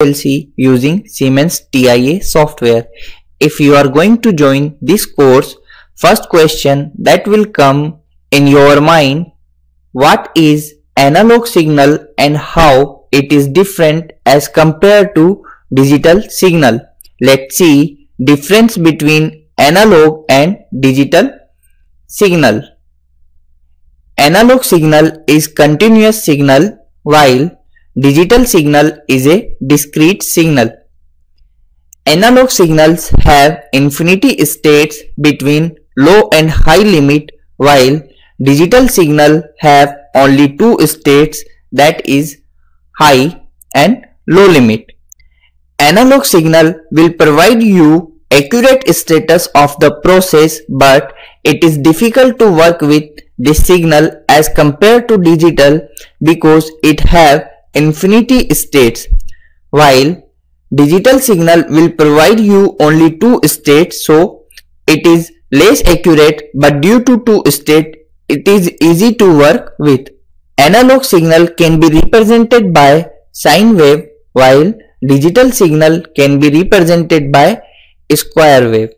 PLC using Siemens TIA software. If you are going to join this course, first question that will come in your mind, what is analog signal and how it is different as compared to digital signal? Let's see difference between analog and digital signal. Analog signal is continuous signal while digital signal is a discrete signal. Analog signals have infinity states between low and high limit while digital signal have only two states, that is high and low limit. Analog signal will provide you accurate status of the process, but it is difficult to work with this signal as compared to digital because it have infinity states, while digital signal will provide you only two states, so it is less accurate, but due to two states it is easy to work with. Analog signal can be represented by sine wave while digital signal can be represented by square wave.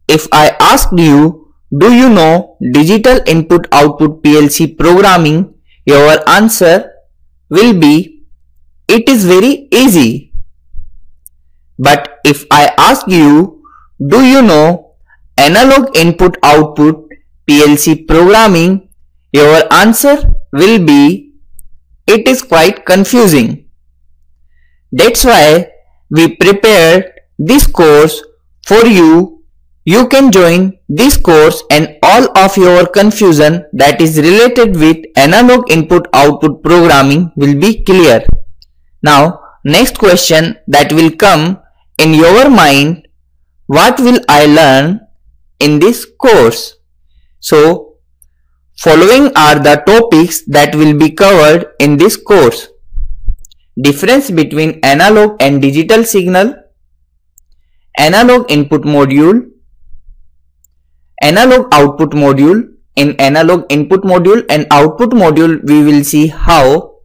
If I asked you, do you know digital input output PLC programming? Your answer will be, it is very easy. But if I ask you, do you know analog input output PLC programming? Your answer will be, it is quite confusing. That's why we prepared this course for you. You can join this course and all of your confusion that is related with analog input output programming will be clear. Now next question that will come in your mind, what will I learn in this course? So following are the topics that will be covered in this course. Difference between analog and digital signal, analog input module, analog output module. In analog input module and output module, we will see how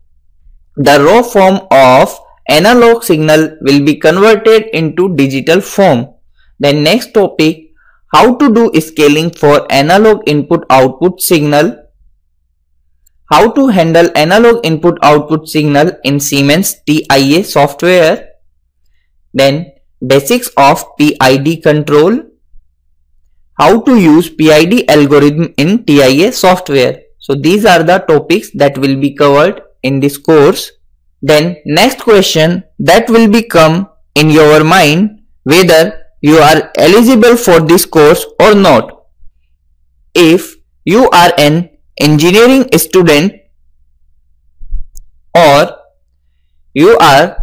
the raw form of analog signal will be converted into digital form. Then next topic, how to do scaling for analog input output signal, how to handle analog input output signal in Siemens TIA software, then basics of PID control, how to use PID algorithm in TIA software. So these are the topics that will be covered in this course. Then next question that will become in your mind, whether you are eligible for this course or not. If you are an engineering student or you are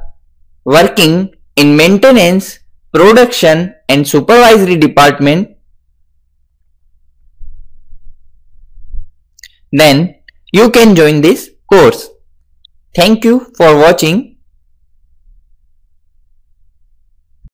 working in maintenance, production and supervisory department, then you can join this course. Thank you for watching.